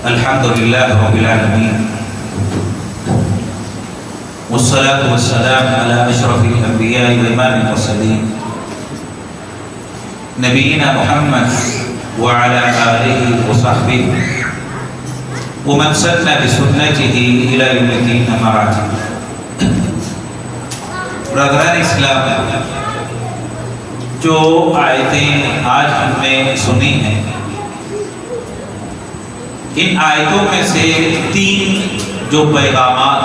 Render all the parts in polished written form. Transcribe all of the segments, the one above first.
الحمد لله رب العالمين والصلاة والسلام على أشرف الأنبياء وإمام المرسلين نبينا محمد وعلى آله وصحبه ومن سن بسنته إلى يوم الدين أما بعد. برادران اسلام، جو آیتیں آج ہم نے سنی ہیں، ان آیتوں میں سے تین جو پیغامات،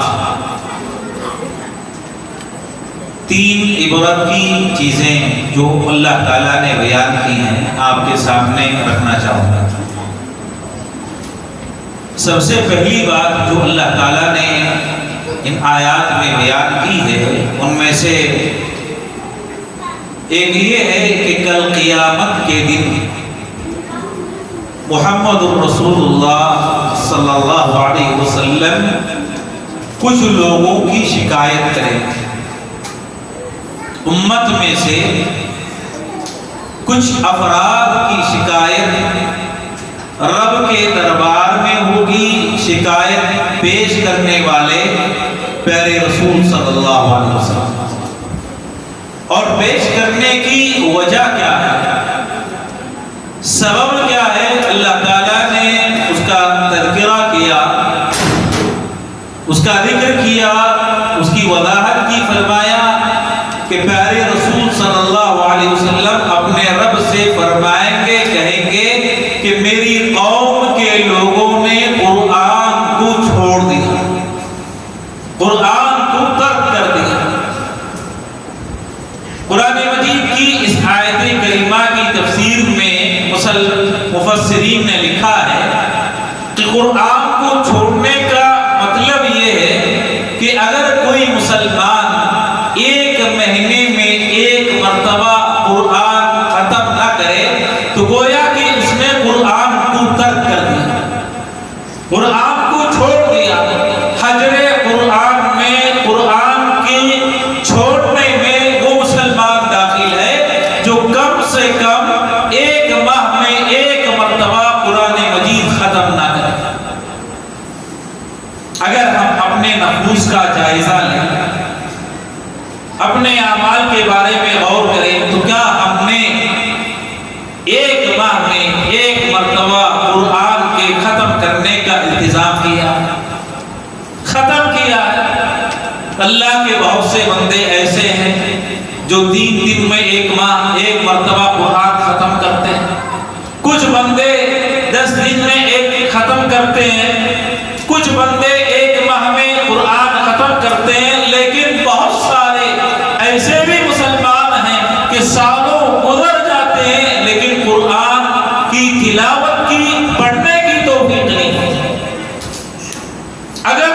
تین عبرت کی چیزیں جو اللہ تعالیٰ نے بیان کی ہیں، آپ کے سامنے رکھنا چاہوں گا. سب سے پہلی بات جو اللہ تعالیٰ نے ان آیات میں بیان کی ہے، ان میں سے ایک یہ ہے کہ کل قیامت کے دن محمد الرسول اللہ صلی اللہ علیہ وسلم کچھ لوگوں کی شکایت کریں. امت میں سے کچھ افراد کی شکایت رب کے دربار میں ہوگی. شکایت پیش کرنے والے پیارے رسول صلی اللہ علیہ وسلم، اور پیش کرنے کی وجہ کیا ہے، سبب کیا ہے، اللہ تعالیٰ نے اس کا تذکرہ کیا، اس کا ذکر کیا، اس کی وضاحت کی. فرمایا کہ پیارے رسول صلی اللہ علیہ وسلم اپنے رب سے فرمائیں گے، کہیں گے کہ میری قوم کے لوگوں نے قرآن کو چھوڑ دیا، قرآن کو ترک کر دیا. قرآن مجید کی اس آیت کریمہ کی تفسیر میں مفسرین نے لکھا ہے کہ قرآن کو چھوڑنے کا مطلب یہ ہے کہ اگر کوئی مسلمان ایک مہینے میں ایک مرتبہ قرآن ختم نہ کرے تو گویا کہ اس نے قرآن کو ترک کر دیا، قرآن کو چھوڑ دیا. حجر قرآن میں قرآن کی چھوڑنے میں وہ مسلمان داخل ہے جو کم سے کم ایک ماہ میں ایک مرتبہ قرآن مجید ختم نہ کرے. اگر ہم اپنے نفوس کا جائزہ لیں، اپنے اعمال کے بارے میں غور کریں، تو کیا ہم نے ایک ماہ میں ایک مرتبہ قرآن کے ختم کرنے کا انتظام کیا، ختم کیا ہے؟ اللہ کے بہت سے بندے ایسے ہیں جو 3 دن میں ایک ماہ ایک مرتبہ قرآن ختم کرتے ہیں. کچھ بندے 10 دن میں ایک ختم کرتے ہیں. کچھ بندے ایک ماہ میں قرآن ختم کرتے ہیں. لیکن بہت سارے ایسے بھی مسلمان ہیں کہ سالوں گزر جاتے ہیں لیکن قرآن کی تلاوت کی پڑھنے کی توفیق نہیں ہے. اگر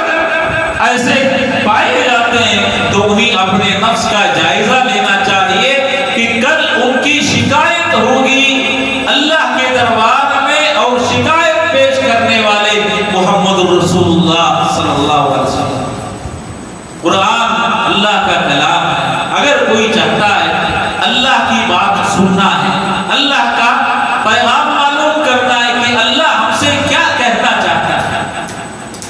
ایسے پائے جاتے ہیں تو انہیں اپنے نفس کا جائزہ لینا چاہیے کہ کل ان کی شکایت ہوگی اللہ کے دربار میں، اور شکایت پیش کرنے والے محمد رسول اللہ صلی اللہ علیہ وسلم. قرآن اللہ کا کلام ہے. اگر کوئی چاہتا ہے اللہ کی بات سننا ہے، اللہ کا پیغام معلوم کرنا ہے کہ اللہ ہم سے کیا کہنا چاہتا ہے،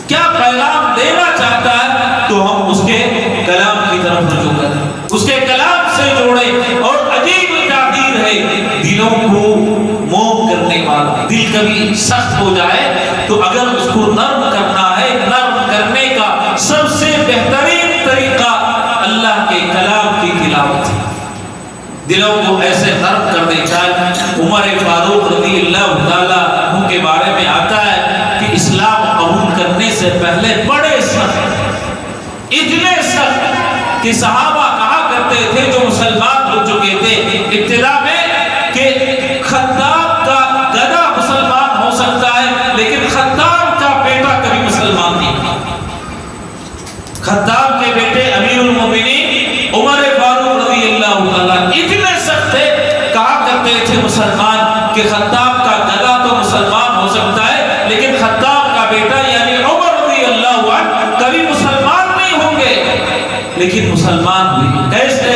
کیا پیغام دینا چاہتا ہے، تو ہم اس کے کلام کی طرف رجوع کریں، اس کے کلام سے جوڑیں. اور عجیب تعبیر ہے، دلوں کو موم کرنے والا. دل کبھی سخت ہو جائے تو اگر اس کو نرم کرنا ہے، نرم کرنے کا سب سے بہترین طریقہ اللہ کے کلام کی تلاوت ہے. دلوں کو ایسے نرم کر دے. عمر فاروق رضی اللہ تعالیٰ عنہ کے بارے میں آتا ہے کہ اسلام قبول کرنے سے پہلے بڑے سخت، اتنے سخت کہ صحابہ کہا کرتے تھے جو مسلمان ہو چکے تھے ابتدا میں کہ خطاب کا گدھا مسلمان ہو سکتا ہے لیکن خطاب کا بیٹا کبھی مسلمان نہیں. خطاب کے بیٹے امیر المومنین عمر فاروق رضی اللہ تعالیٰ اتنے سخت تھے، کہا کرتے تھے مسلمان کہ خطاب کا گدھا تو مسلمان ہو سکتا ہے لیکن خطاب کا بیٹا یعنی عمر رضی اللہ عنہ کبھی مسلمان نہیں ہوں گے. لیکن مسلمان ہوئے. کیسے؟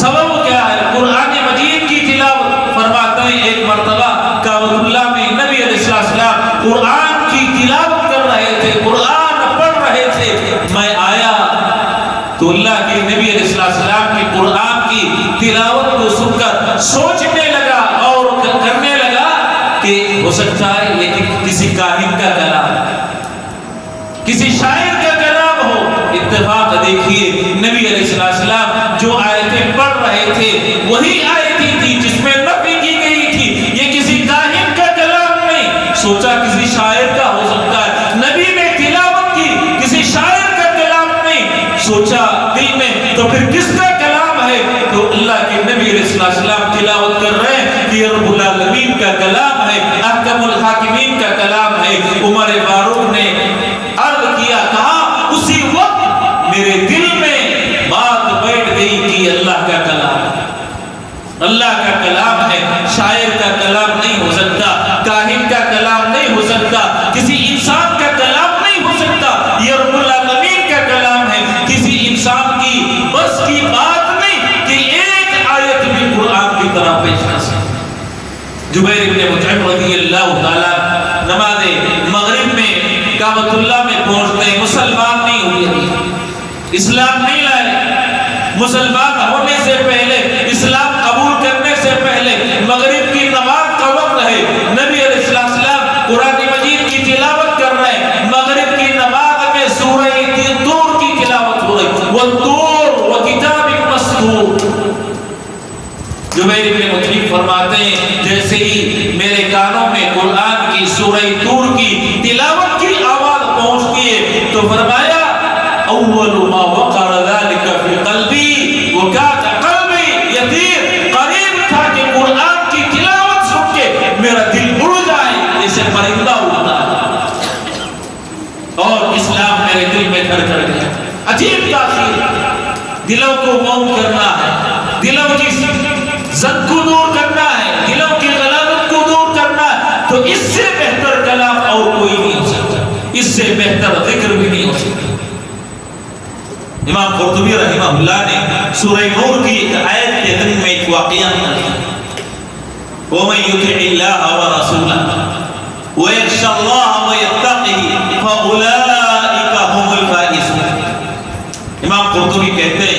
سبب کیا ہے؟ قرآن مجید کی تلاوت. فرماتے ہیں ایک مرتبہ کعبۃ اللہ میں نبی علیہ السلام قرآن کی تلاوت کر رہے تھے، قرآن پڑھ رہے تھے، میں آیا تو اللہ کے نبی علیہ السلام کی قرآن کی تلاوت کو سن کر سوچنے لگا اور کرنے لگا کہ ہو سکتا ہے یہ کسی کاہن کا کلام، کسی شاعر کا کلام ہو۔ اتفاق دیکھیے نبی علیہ السلام جو آیتیں پڑھ رہے تھے وہی آیتیں تھی جس میں نفی کی گئی تھی، یہ کسی کاہن کا کلام نہیں۔ سوچا کسی شاعر کا ہو سکتا ہے، نبی نے تلاوت کی، کسی شاعر کا کلام نہیں، سوچا دل میں تو پھر کس کا کلام ہے؟ تو اللہ کے نبی علیہ السلام تلاوت کر رہے ہیں کہ رب العالمین کا کلام ہے، احکم الحاکمین کا کلام ہے۔ عمر فاروق نے عرض کیا، کہا اسی وقت میرے دل میں بات بیٹھ گئی کہ اللہ کا کلام ہے، اللہ کا کلام ہے، شاعر کا کلام نہیں ہو سکتا، کاہن کا کلام نہیں ہو سکتا، کسی انسان کا کلام نہیں ہو سکتا، یہ رب العالمین کا کلام ہے۔ کسی انسان کی بس کی بات نہیں کہ ایک آیت بھی قرآن کی طرح پیش کر سکے۔ جبیر بن مطعم رضی اللہ تعالیٰ نماز مغرب میں کعبۃ اللہ میں پہنچتے، مسلمان نہیں ہوئے، اسلام نہیں لائے، مسلمان ہونے سے پہلے، اسلام قبول کرنے سے پہلے مغرب کی نماز کا وقت ہے، نبی علیہ السلام قرآن مجید کی تلاوت کر رہے ہیں، مغرب کی نماز میں سورہ طور کی تلاوت ہو رہی، والطور وکتاب مسطور۔ جبیر بن مطعم فرماتے ہیں جیسے ہی میرے کانوں میں قرآن کی سورہ طور کی تلاوت کی آواز پہنچتی ہے تو فرمایا اول ما وقر ذلك في قلبي وكاد قلبي يطير، قریب تھا کہ قرآن کی تلاوت سن کے میرا دل اڑ جائے جیسے پرندہ اڑتا ہے، اور اسلام میرے دل میں دھڑ گیا۔ عجیب تاثیر، دلوں کو موم کرنا ہے، دلوں کی زد کو دور کرنا ہے، دلوں کی غلاظت کو دور کرنا ہے، تو اس سے بہتر کلام اور کوئی نہیں ہو سکتا، اس سے بہتر ذکر بھی نہیں ہو سکتا۔ امام قرطبی رحمہ اللہ نے سورہ نور کی ایک آیت کے ضمن میں ایک واقعہ نقل کیا، وَمَن يُطِعِ اللَّهَ وَرَسُولَهُ وَيَخْشَ اللَّهَ وَيَتَّقِهِ فَأُولَٰئِكَ هُمُ الْفَائِزُونَ۔ امام قرطبی کہتے ہیں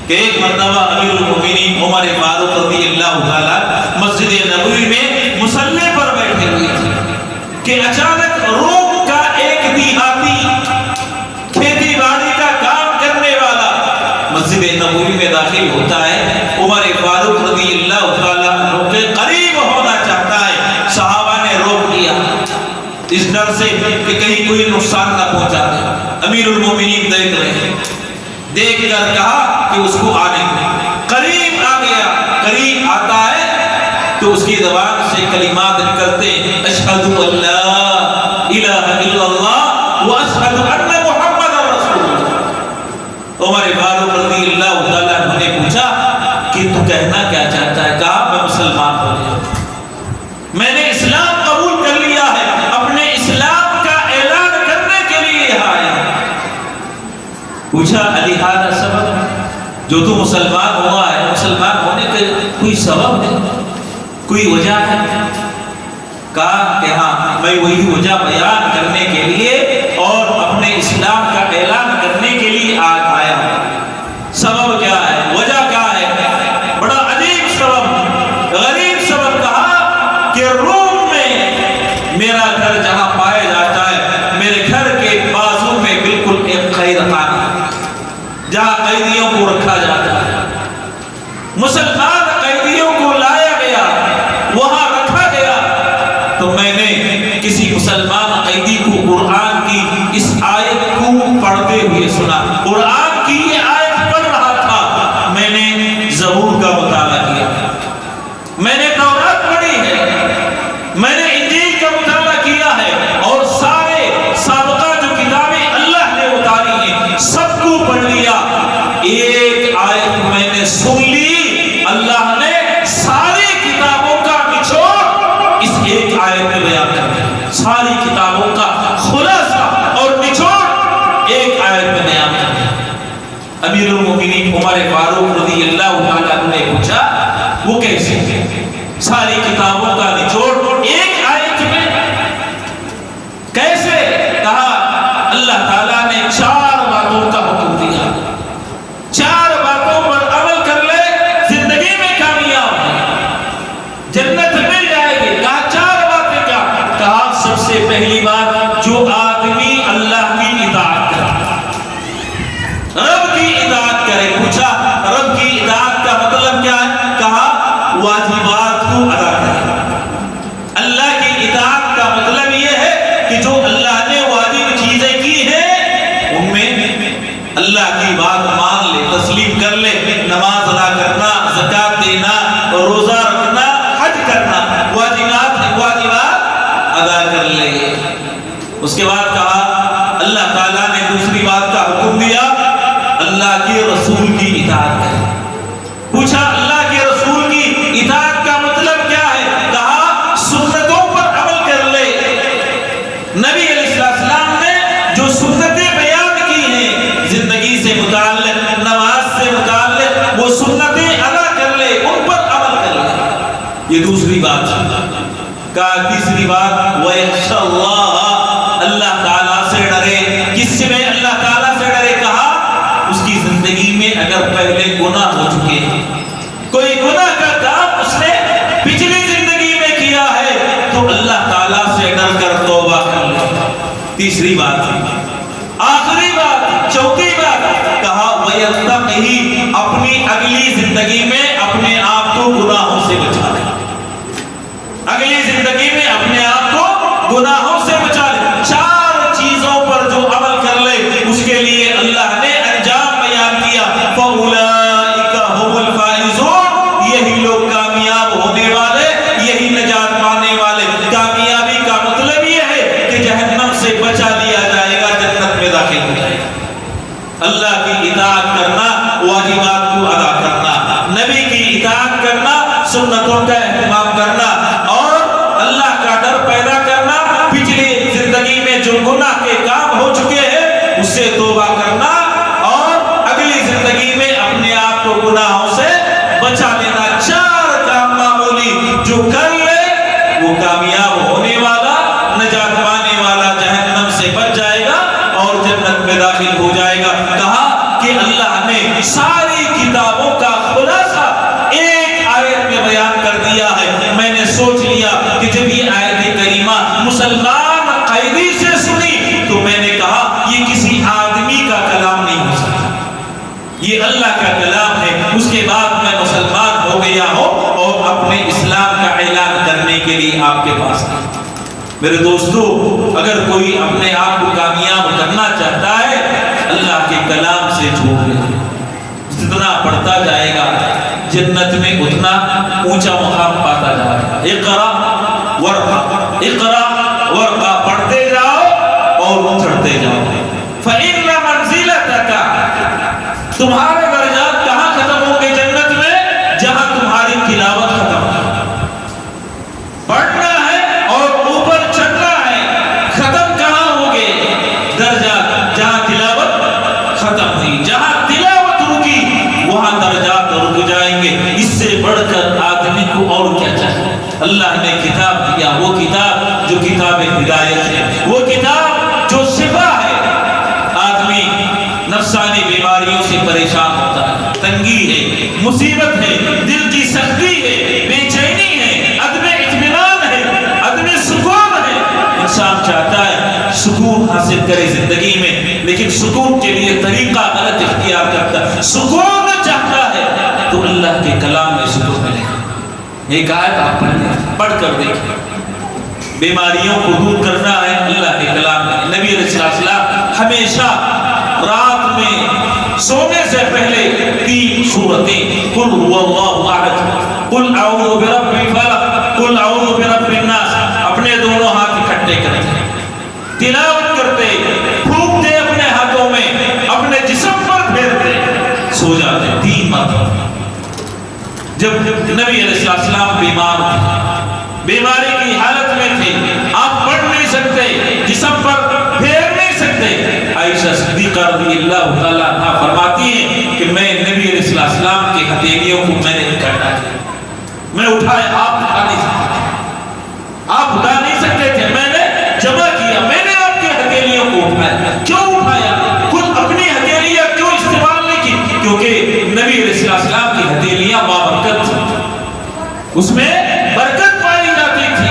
کہ ایک مرتبہ امیر المومنین عمر فاروق رضی اللہ تعالیٰ مسجد نبوی میں مصلی پر بیٹھے ہوئے تھے کہ اچانک روم کا ایک دیہاتی کھیتی باڑی کا کام کرنے والا مسجد نبوی میں داخل ہوتا ہے، عمر فاروق رضی اللہ تعالیٰ عنہ کے قریب ہونا چاہتا ہے، صحابہ نے روک دیا اس ڈر سے کہ کہیں کوئی نقصان نہ پہنچا دے۔ امیر المومنین دیکھ رہے ہیں، دیکھ کر کہا کہ اس کو آنے دیں، قریب آ گیا، قریب آتا ہے تو اس کی زبان سے کلمات نکلتے ہیں، اشہد ان لا الہ الا اللہ واشہد ان محمد رسول اللہ۔ عمر فاروق رضی اللہ تعالیٰ عنہ نے پوچھا کہ تو کہنا کیا چاہتا ہے؟ کہا میں مسلمان ہو گیا، میں نے اسلام قبول کر لیا ہے، اپنے اسلام کا اعلان کرنے کے لیے یہاں آیا۔ پوچھا علی ہذا سبب، جو تو مسلمان ہوا ہے، مسلمان ہونے کے کوئی سبب ہے، کوئی وجہ ہے؟ کہا کہ ہاں میں وہی وجہ بیان کرنے کے لیے اور اپنے اسلام کا اعلان کرنے کے لیے آج آیا ہوں۔ سبب کیا ہے، وجہ کیا ہے؟ بڑا عجیب سبب، غریب سبب۔ کہا کہ روم میں میرا گھر جہاں پایا جاتا ہے، میرے گھر کے بازو میں بالکل ایک قید خانہ جہاں قیدیوں کو رکھا جاتا ہے، مسلمان قیدیوں کو لایا گیا، وہاں رکھا گیا، تو میں نے کسی مسلمان قیدی کو قرآن کی اس آیت کو پڑھتے ہوئے سنا، قرآن کی یہ آیت پڑھ رہا تھا، میں نے زبور کا مطالعہ کیا، میں نے تورات پڑھی ہے، میں نے انجیل کا مطالعہ کیا ہے، اور سارے سابقہ جو کتابیں اللہ نے اتاری ہیں سب کو پڑھ لیا۔ ایک آیت میں نے سن لی، اللہ نے ساری کتابوں کا نچوڑ اس ایک آیت میں بیان کر دیا، ساری کتابوں کا خلاصہ اور نچوڑ ایک آیت میں بیان کر دیا۔ امیر المومنین عمر فاروق رضی اللہ تعالیٰ عنہ نے پوچھا وہ کیسے؟ ساری کتابوں کا نچوڑ ایک آیت میں؟ سب سے پہلی بات، جو آدمی اللہ کی اطاعت کرے، رب کی اطاعت کرے۔ پوچھا رب کی اطاعت کا مطلب کیا ہے؟ کہا واجبات کو ادا کرے۔ اللہ کی اطاعت کا مطلب یہ ہے کہ جو اللہ نے واجب چیزیں کی ہیں ان میں اللہ کی بات مان لے، تسلیم کر لے، نماز ادا کرنا، زکات دینا، روزہ رکھنا، حج کرنا، واجبات ادا کر لے۔ اس کے بعد کہا اللہ تعالیٰ نے دوسری بات کا حکم دیا، اللہ کے رسول کی اطاعت کرے۔ پوچھا اللہ کے رسول کی اطاعت کا مطلب کیا ہے؟ کہا سنتوں پر عمل کر لے۔ نبی علیہ السلام نے جو سنتیں بیان کی ہیں زندگی سے متعلق، نماز سے متعلق، وہ سنتیں ادا کر لے، ان پر عمل کر لے۔ یہ دوسری بات۔ کہا تیسری بات وَيَخْشَى اللَّهَ، اللہ تعالیٰ سے ڈرے۔ کس میں اللہ تعالیٰ سے ڈرے؟ کہا اس کی زندگی میں اگر پہلے گناہ ہو چکے ہیں، کوئی گناہ کا کام اس نے پچھلی زندگی میں کیا ہے، تو اللہ تعالیٰ سے ڈر کر توبہ کر لے۔ تیسری بات۔ آخری بات، چوتھی بات، کہا وَيَتَّقِهِ، اپنی اگلی زندگی میں اپنے آپ کو گناہوں سے بچا لے۔ اگلی زندگی میں اپنے آپ کو گناہوں سے بچا لے۔ چار چیزوں پر جو عمل کر لے اس کے لیے اللہ نے انجام بیان کیا، فَأُولَئِكَ هُمُ الْفَائِزُونَ، یہی لوگ کامیاب ہونے والے، یہی نجات پانے والے۔ کامیابی کا مطلب یہ ہے کہ جہنم سے بچا لیا جائے گا، جنت میں داخل ہو جائے گا۔ اللہ کی اطاعت کرنا، واجبات کو ادا کرنا، نبی کی اطاعت کرنا، سنتوں کا اہتمام کرنا، اور اللہ کا ڈر پیدا کرنا، پچھلی زندگی میں جو گناہ کے کام ہو چکے ہیں اس سے توبہ کرنا، اور اگلی زندگی میں اپنے آپ کو گناہوں سے بچا لینا۔ چار کام معمولی جو کر لے وہ کامیاب ہونے والا، نجات پانے والا، جہنم سے بچ جائے گا اور جنت میں داخل ہو جائے گا۔ کہا کہ اللہ نے ساری کتابوں کا خلاصہ ایک آیت میں بیان کر دیا ہے۔ میں نے سوچ لیا کہ جب یہ آیت کریمہ مسلمان قیدی سے سنی تو میں نے کہا یہ کسی آدمی کا کلام نہیں ہو سکتا، یہ اللہ کا کلام ہے۔ اس کے بعد میں مسلمان ہو گیا ہوں اور اپنے اسلام کا اعلان کرنے کے لیے آپ کے پاس آیا۔ میرے دوستو، اگر کوئی اپنے آپ کو کامیاب کرنا چاہتا ہے اللہ کے کلام سے جوڑ لے، جتنا پڑھتا جائے گا جنت میں اتنا اونچا مقام پاتا جائے گا۔ اقرا ورقا، اقرا ورقا، پڑھتے جاؤ اور چڑھتے جاؤ۔ فإن منزلتک، تمہارے درجات کہاں ختم ہوں گے جنت میں؟ جہاں تمہاری تلاوت ختم ہے۔ پڑھنا ہے اور اوپر چڑھنا ہے، ختم کہاں ہوں گے درجات؟ جہاں تلاوت ختم ہوئی، جہاں تلاوت رکی وہاں درجات رک جائیں گے۔ اس سے بڑھ کر آدمی کو اور کیا چاہیے؟ اللہ نے کتاب دیا، وہ کتاب جو کتاب ہدایت ہے، وہ کتاب جو شفا ہے۔ آدمی نفسانی بیماریوں سے پریشان ہوتا ہے، تنگی ہے، مصیبت ہے، دل کی سختی ہے، بے چینی ہے، عدم اطمینان ہے، عدم سکون ہے۔ انسان چاہتا ہے سکون حاصل کرے زندگی میں، لیکن سکون کے لیے طریقہ غلط اختیار کرتا ہے۔ سکون چاہتا ہے تو اللہ کے کلام میں سکون ملے گا۔ ایک آیت آپ پڑھ کر دیکھیں، بیماریوں کو دور کرنا ہے اللہ کے کلام میں۔ نبی علیہ السلام ہمیشہ رات میں سونے سے پہلے 3 سورتیں، قل هو اللہ احد، قل اعوذ برب الفلق، قل اعوذ برب الناس، اپنے دونوں ہاتھ اکٹھے کرتے تلاوت کرتے، پھونکتے اپنے ہاتھوں میں، اپنے جسم پر پھیرتے، سو جاتے 3 مرتبہ۔ جب نبی علیہ السلام بیمار تھے، بیماری کی حالت میں تھے، آپ پڑھ نہیں سکتے، جسم پر پھیر نہیں سکتے، عائشہ صدیقہ رضی اللہ تعالیٰ عنہا فرماتی ہیں کہ میں نبی علیہ السلام کی ہتھیلیوں کو میں نے اکٹھا کیا، میں اٹھائے، آپ اٹھا نہیں سکتے تھے، آپ اٹھا نہیں سکتے تھے، میں نے جمع کیا، میں نے آپ کی ہتھیلیوں کو اٹھایا۔ کیوں اٹھایا؟ خود اپنی ہتھیلیاں کیوں استعمال نہیں کی؟ کیونکہ نبی علیہ السلام کی ہتھیلیاں بابرکت تھیں، اس میں برکت پائی جاتی تھی۔